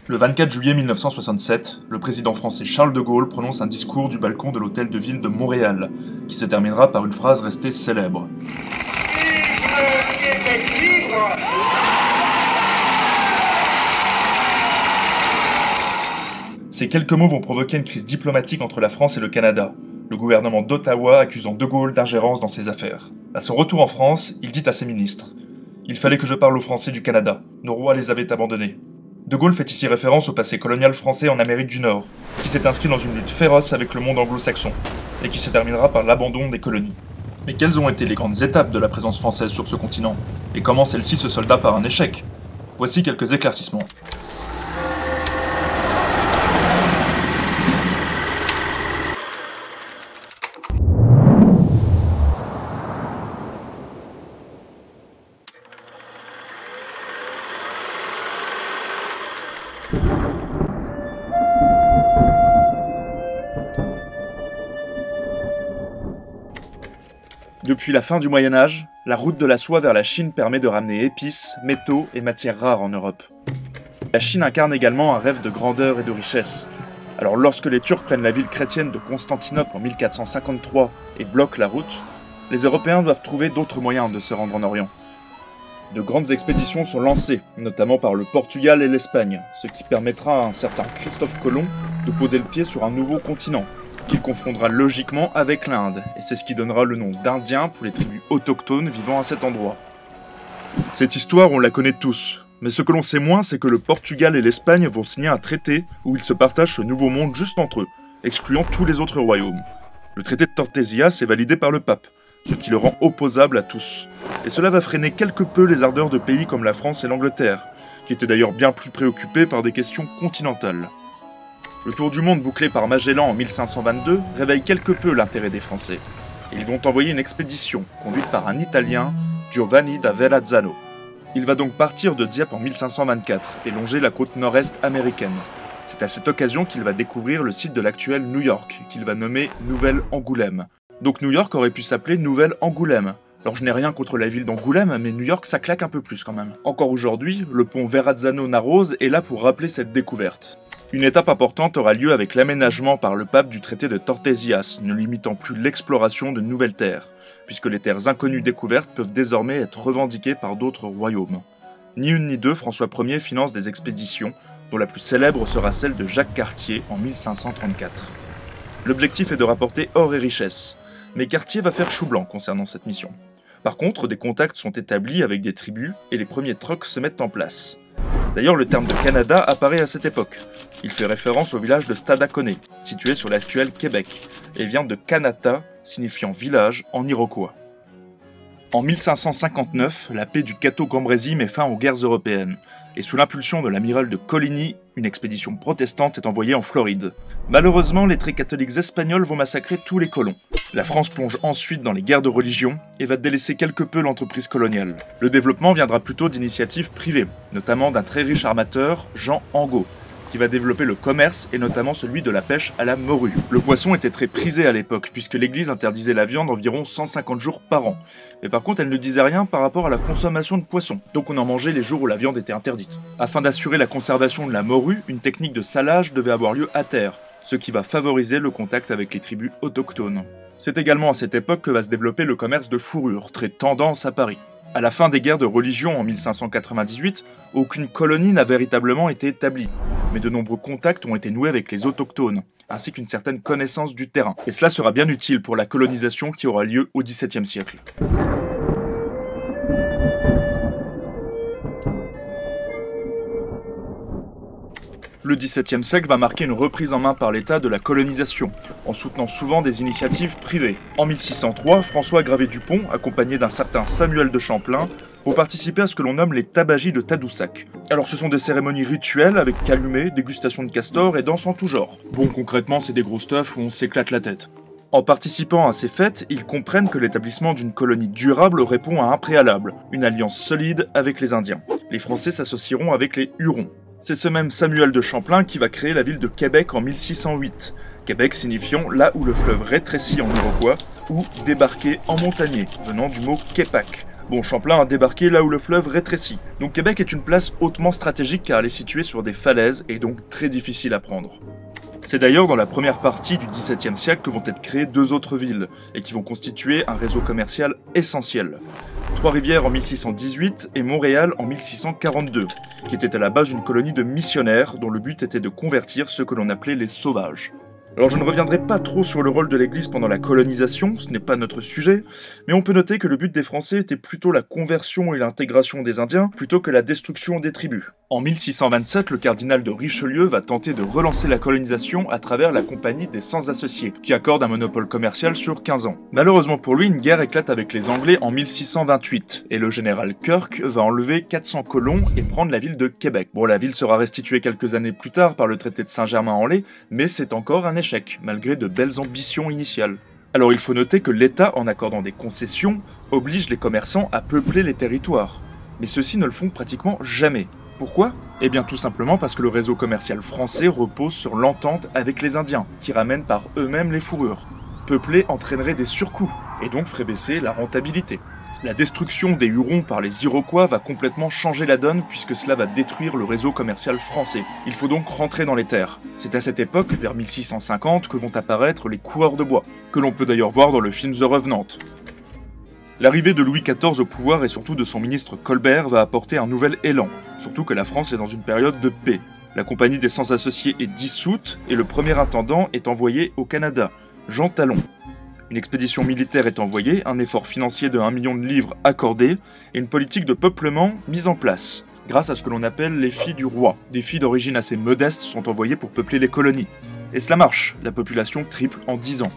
Le 24 juillet 1967, le président français Charles de Gaulle prononce un discours du balcon de l'hôtel de ville de Montréal, qui se terminera par une phrase restée célèbre. Vive le Québec libre! Ces quelques mots vont provoquer une crise diplomatique entre la France et le Canada, le gouvernement d'Ottawa accusant de Gaulle d'ingérence dans ses affaires. À son retour en France, il dit à ses ministres « Il fallait que je parle aux Français du Canada, nos rois les avaient abandonnés ». De Gaulle fait ici référence au passé colonial français en Amérique du Nord, qui s'est inscrit dans une lutte féroce avec le monde anglo-saxon, et qui se terminera par l'abandon des colonies. Mais quelles ont été les grandes étapes de la présence française sur ce continent, et comment celle-ci se solda par un échec? Voici quelques éclaircissements. Depuis la fin du Moyen-Âge, la route de la soie vers la Chine permet de ramener épices, métaux et matières rares en Europe. La Chine incarne également un rêve de grandeur et de richesse. Alors lorsque les Turcs prennent la ville chrétienne de Constantinople en 1453 et bloquent la route, les Européens doivent trouver d'autres moyens de se rendre en Orient. De grandes expéditions sont lancées, notamment par le Portugal et l'Espagne, ce qui permettra à un certain Christophe Colomb de poser le pied sur un nouveau continent, qu'il confondra logiquement avec l'Inde, et c'est ce qui donnera le nom d'Indiens pour les tribus autochtones vivant à cet endroit. Cette histoire, on la connaît tous, mais ce que l'on sait moins, c'est que le Portugal et l'Espagne vont signer un traité où ils se partagent ce nouveau monde juste entre eux, excluant tous les autres royaumes. Le traité de Tordesillas est validé par le pape, ce qui le rend opposable à tous. Et cela va freiner quelque peu les ardeurs de pays comme la France et l'Angleterre, qui étaient d'ailleurs bien plus préoccupés par des questions continentales. Le tour du monde bouclé par Magellan en 1522 réveille quelque peu l'intérêt des Français. Et ils vont envoyer une expédition, conduite par un Italien, Giovanni da Verrazzano. Il va donc partir de Dieppe en 1524 et longer la côte nord-est américaine. C'est à cette occasion qu'il va découvrir le site de l'actuel New York, qu'il va nommer Nouvelle-Angoulême. Donc New York aurait pu s'appeler Nouvelle-Angoulême. Alors je n'ai rien contre la ville d'Angoulême, mais New York ça claque un peu plus quand même. Encore aujourd'hui, le pont Verrazzano-Narroze est là pour rappeler cette découverte. Une étape importante aura lieu avec l'aménagement par le pape du traité de Tordesillas, ne limitant plus l'exploration de nouvelles terres, puisque les terres inconnues découvertes peuvent désormais être revendiquées par d'autres royaumes. Ni une ni deux, François Ier finance des expéditions, dont la plus célèbre sera celle de Jacques Cartier en 1534. L'objectif est de rapporter or et richesse, mais Cartier va faire chou blanc concernant cette mission. Par contre, des contacts sont établis avec des tribus et les premiers trocs se mettent en place. D'ailleurs, le terme de Canada apparaît à cette époque. Il fait référence au village de Stadacone, situé sur l'actuel Québec, et vient de Kanata, signifiant village en iroquois. En 1559, la paix du Cateau-Cambrésis met fin aux guerres européennes, et sous l'impulsion de l'amiral de Coligny, une expédition protestante est envoyée en Floride. Malheureusement, les très catholiques espagnols vont massacrer tous les colons. La France plonge ensuite dans les guerres de religion et va délaisser quelque peu l'entreprise coloniale. Le développement viendra plutôt d'initiatives privées, notamment d'un très riche armateur, Jean Angot, qui va développer le commerce et notamment celui de la pêche à la morue. Le poisson était très prisé à l'époque, puisque l'église interdisait la viande environ 150 jours par an. Mais par contre, elle ne disait rien par rapport à la consommation de poisson, donc on en mangeait les jours où la viande était interdite. Afin d'assurer la conservation de la morue, une technique de salage devait avoir lieu à terre, ce qui va favoriser le contact avec les tribus autochtones. C'est également à cette époque que va se développer le commerce de fourrure, très tendance à Paris. À la fin des guerres de religion en 1598, aucune colonie n'a véritablement été établie, mais de nombreux contacts ont été noués avec les autochtones, ainsi qu'une certaine connaissance du terrain. Et cela sera bien utile pour la colonisation qui aura lieu au XVIIe siècle. Le XVIIe siècle va marquer une reprise en main par l'État de la colonisation, en soutenant souvent des initiatives privées. En 1603, François Gravé-Dupont, accompagné d'un certain Samuel de Champlain, vont participer à ce que l'on nomme les tabagies de Tadoussac. Alors ce sont des cérémonies rituelles avec calumet, dégustation de castor et danse en tout genre. Bon, concrètement, c'est des gros stuff où on s'éclate la tête. En participant à ces fêtes, ils comprennent que l'établissement d'une colonie durable répond à un préalable, une alliance solide avec les Indiens. Les Français s'associeront avec les Hurons. C'est ce même Samuel de Champlain qui va créer la ville de Québec en 1608. Québec signifiant là où le fleuve rétrécit en iroquois, ou débarquer en montagnier, venant du mot Quépac, Bon, Champlain a débarqué là où le fleuve rétrécit. Donc Québec est une place hautement stratégique car elle est située sur des falaises et donc très difficile à prendre. C'est d'ailleurs dans la première partie du XVIIe siècle que vont être créées deux autres villes, et qui vont constituer un réseau commercial essentiel. Trois-Rivières en 1618 et Montréal en 1642, qui était à la base une colonie de missionnaires dont le but était de convertir ceux que l'on appelait les sauvages. Alors je ne reviendrai pas trop sur le rôle de l'Église pendant la colonisation, ce n'est pas notre sujet, mais on peut noter que le but des Français était plutôt la conversion et l'intégration des Indiens, plutôt que la destruction des tribus. En 1627, le cardinal de Richelieu va tenter de relancer la colonisation à travers la Compagnie des Sans-Associés, qui accorde un monopole commercial sur 15 ans. Malheureusement pour lui, une guerre éclate avec les Anglais en 1628, et le général Kirke va enlever 400 colons et prendre la ville de Québec. Bon, la ville sera restituée quelques années plus tard par le traité de Saint-Germain-en-Laye, mais c'est encore un échec, malgré de belles ambitions initiales. Alors il faut noter que l'État, en accordant des concessions, oblige les commerçants à peupler les territoires. Mais ceux-ci ne le font pratiquement jamais. Pourquoi ? Eh bien tout simplement parce que le réseau commercial français repose sur l'entente avec les Indiens, qui ramènent par eux-mêmes les fourrures. Peupler entraînerait des surcoûts, et donc ferait baisser la rentabilité. La destruction des Hurons par les Iroquois va complètement changer la donne puisque cela va détruire le réseau commercial français. Il faut donc rentrer dans les terres. C'est à cette époque, vers 1650, que vont apparaître les coureurs de bois, que l'on peut d'ailleurs voir dans le film The Revenant. L'arrivée de Louis XIV au pouvoir et surtout de son ministre Colbert va apporter un nouvel élan, surtout que la France est dans une période de paix. La Compagnie des Sans-Associés est dissoute et le premier intendant est envoyé au Canada, Jean Talon. Une expédition militaire est envoyée, un effort financier de 1 million de livres accordé et une politique de peuplement mise en place, grâce à ce que l'on appelle les filles du roi. Des filles d'origine assez modeste sont envoyées pour peupler les colonies. Et cela marche, la population triple en 10 ans.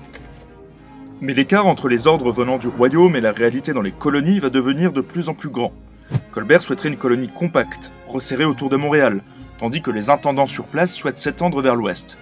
Mais l'écart entre les ordres venant du royaume et la réalité dans les colonies va devenir de plus en plus grand. Colbert souhaiterait une colonie compacte, resserrée autour de Montréal, tandis que les intendants sur place souhaitent s'étendre vers l'ouest.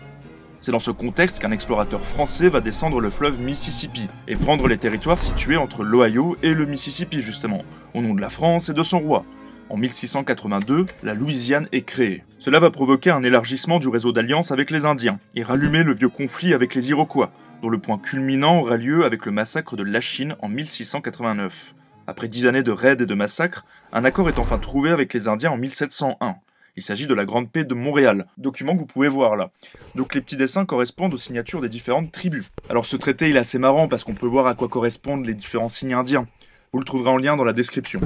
C'est dans ce contexte qu'un explorateur français va descendre le fleuve Mississippi et prendre les territoires situés entre l'Ohio et le Mississippi justement, au nom de la France et de son roi. En 1682, la Louisiane est créée. Cela va provoquer un élargissement du réseau d'alliance avec les Indiens et rallumer le vieux conflit avec les Iroquois, dont le point culminant aura lieu avec le massacre de Lachine en 1689. Après 10 années de raids et de massacres, un accord est enfin trouvé avec les Indiens en 1701. Il s'agit de la Grande Paix de Montréal, document que vous pouvez voir là. Donc les petits dessins correspondent aux signatures des différentes tribus. Alors ce traité il est assez marrant parce qu'on peut voir à quoi correspondent les différents signes indiens. Vous le trouverez en lien dans la description.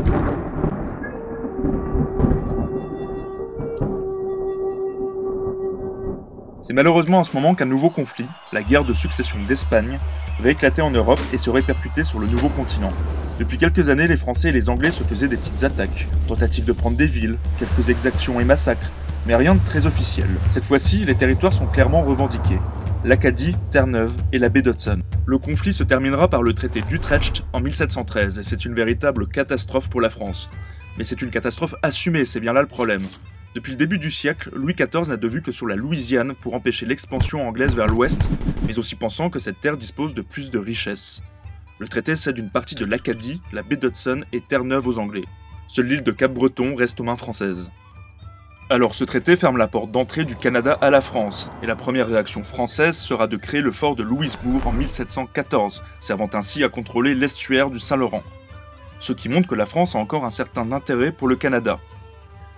C'est malheureusement à ce moment qu'un nouveau conflit, la guerre de succession d'Espagne, va éclater en Europe et se répercuter sur le nouveau continent. Depuis quelques années, les Français et les Anglais se faisaient des petites attaques, tentatives de prendre des villes, quelques exactions et massacres, mais rien de très officiel. Cette fois-ci, les territoires sont clairement revendiqués. L'Acadie, Terre-Neuve et la baie d'Hudson. Le conflit se terminera par le traité d'Utrecht en 1713 et c'est une véritable catastrophe pour la France. Mais c'est une catastrophe assumée, c'est bien là le problème. Depuis le début du siècle, Louis XIV n'a de vue que sur la Louisiane pour empêcher l'expansion anglaise vers l'ouest, mais aussi pensant que cette terre dispose de plus de richesses. Le traité cède une partie de l'Acadie, la baie d'Hudson et Terre-Neuve aux Anglais. Seule l'île de Cap-Breton reste aux mains françaises. Alors ce traité ferme la porte d'entrée du Canada à la France, et la première réaction française sera de créer le fort de Louisbourg en 1714, servant ainsi à contrôler l'estuaire du Saint-Laurent. Ce qui montre que la France a encore un certain intérêt pour le Canada.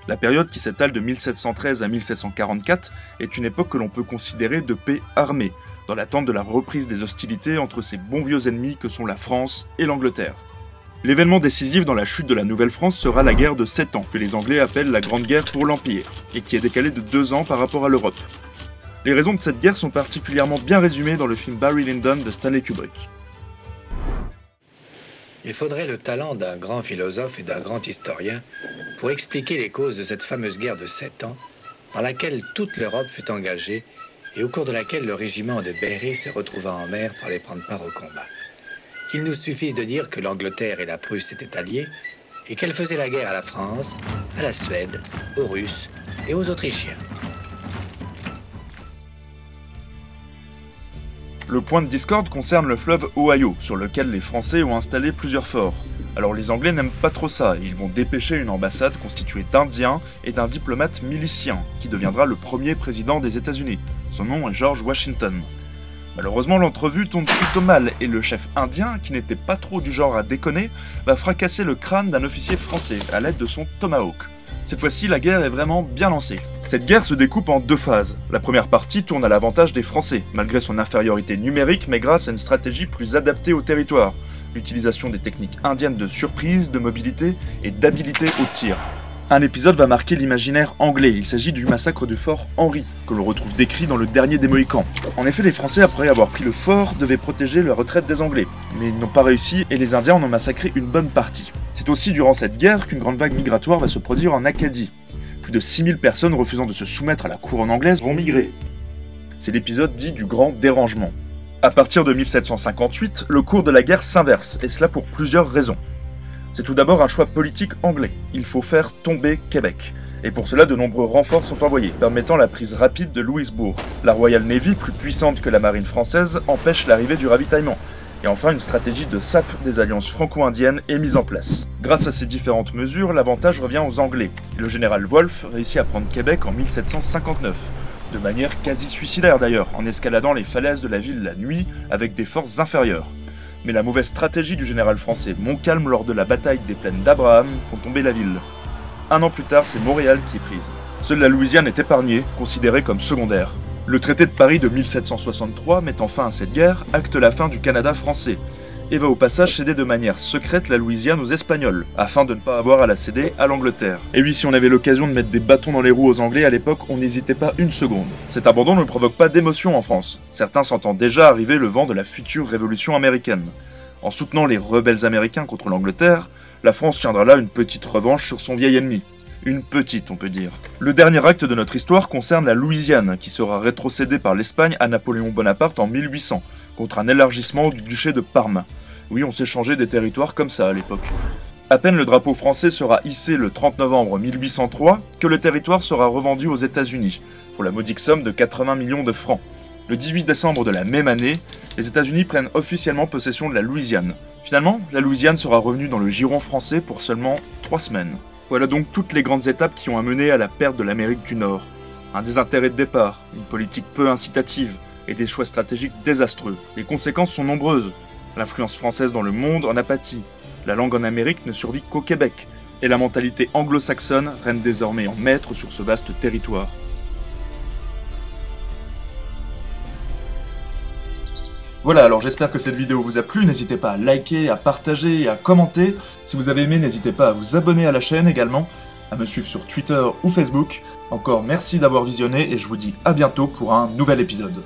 La période qui s'étale de 1713 à 1744 est une époque que l'on peut considérer de paix armée, dans l'attente de la reprise des hostilités entre ces bons vieux ennemis que sont la France et l'Angleterre. L'événement décisif dans la chute de la Nouvelle-France sera la guerre de 7 ans, que les Anglais appellent la Grande Guerre pour l'Empire, et qui est décalée de 2 ans par rapport à l'Europe. Les raisons de cette guerre sont particulièrement bien résumées dans le film Barry Lyndon de Stanley Kubrick. Il faudrait le talent d'un grand philosophe et d'un grand historien pour expliquer les causes de cette fameuse guerre de 7 ans, dans laquelle toute l'Europe fut engagée et au cours de laquelle le régiment de Berry se retrouva en mer pour aller prendre part au combat. Qu'il nous suffise de dire que l'Angleterre et la Prusse étaient alliées et qu'elles faisaient la guerre à la France, à la Suède, aux Russes et aux Autrichiens. Le point de discorde concerne le fleuve Ohio, sur lequel les Français ont installé plusieurs forts. Alors les Anglais n'aiment pas trop ça, et ils vont dépêcher une ambassade constituée d'Indiens et d'un diplomate milicien, qui deviendra le premier président des États-Unis. Son nom est George Washington. Malheureusement, l'entrevue tourne plutôt mal et le chef indien, qui n'était pas trop du genre à déconner, va fracasser le crâne d'un officier français à l'aide de son tomahawk. Cette fois-ci, la guerre est vraiment bien lancée. Cette guerre se découpe en 2 phases. La première partie tourne à l'avantage des Français, malgré son infériorité numérique, mais grâce à une stratégie plus adaptée au territoire. L'utilisation des techniques indiennes de surprise, de mobilité et d'habilité au tir. Un épisode va marquer l'imaginaire anglais, il s'agit du massacre du fort Henry, que l'on retrouve décrit dans le dernier des Mohicans. En effet, les Français, après avoir pris le fort, devaient protéger la retraite des Anglais, mais ils n'ont pas réussi et les Indiens en ont massacré une bonne partie. C'est aussi durant cette guerre qu'une grande vague migratoire va se produire en Acadie. Plus de 6000 personnes refusant de se soumettre à la couronne anglaise vont migrer. C'est l'épisode dit du Grand Dérangement. À partir de 1758, le cours de la guerre s'inverse, et cela pour plusieurs raisons. C'est tout d'abord un choix politique anglais. Il faut faire tomber Québec. Et pour cela, de nombreux renforts sont envoyés, permettant la prise rapide de Louisbourg. La Royal Navy, plus puissante que la marine française, empêche l'arrivée du ravitaillement. Et enfin, une stratégie de sape des alliances franco-indiennes est mise en place. Grâce à ces différentes mesures, l'avantage revient aux Anglais. Et le général Wolfe réussit à prendre Québec en 1759. De manière quasi suicidaire d'ailleurs, en escaladant les falaises de la ville la nuit avec des forces inférieures. Mais la mauvaise stratégie du général français Montcalm lors de la bataille des plaines d'Abraham font tomber la ville. 1 an plus tard, c'est Montréal qui est prise. Seule la Louisiane est épargnée, considérée comme secondaire. Le traité de Paris de 1763, mettant fin à cette guerre, acte la fin du Canada français, et va au passage céder de manière secrète la Louisiane aux Espagnols, afin de ne pas avoir à la céder à l'Angleterre. Et oui, si on avait l'occasion de mettre des bâtons dans les roues aux Anglais à l'époque, on n'hésitait pas une seconde. Cet abandon ne provoque pas d'émotion en France. Certains sentent déjà arriver le vent de la future révolution américaine. En soutenant les rebelles américains contre l'Angleterre, la France tiendra là une petite revanche sur son vieil ennemi. Une petite, on peut dire. Le dernier acte de notre histoire concerne la Louisiane, qui sera rétrocédée par l'Espagne à Napoléon Bonaparte en 1800, contre un élargissement du duché de Parme. Oui, on s'échangeait des territoires comme ça à l'époque. À peine le drapeau français sera hissé le 30 novembre 1803 que le territoire sera revendu aux États-Unis, pour la modique somme de 80 millions de francs. Le 18 décembre de la même année, les États-Unis prennent officiellement possession de la Louisiane. Finalement, la Louisiane sera revenue dans le giron français pour seulement 3 semaines. Voilà donc toutes les grandes étapes qui ont amené à la perte de l'Amérique du Nord. Un désintérêt de départ, une politique peu incitative et des choix stratégiques désastreux. Les conséquences sont nombreuses. L'influence française dans le monde en a pâti. La langue en Amérique ne survit qu'au Québec. Et la mentalité anglo-saxonne règne désormais en maître sur ce vaste territoire. Voilà, alors j'espère que cette vidéo vous a plu, n'hésitez pas à liker, à partager et à commenter. Si vous avez aimé, n'hésitez pas à vous abonner à la chaîne également, à me suivre sur Twitter ou Facebook. Encore merci d'avoir visionné et je vous dis à bientôt pour un nouvel épisode.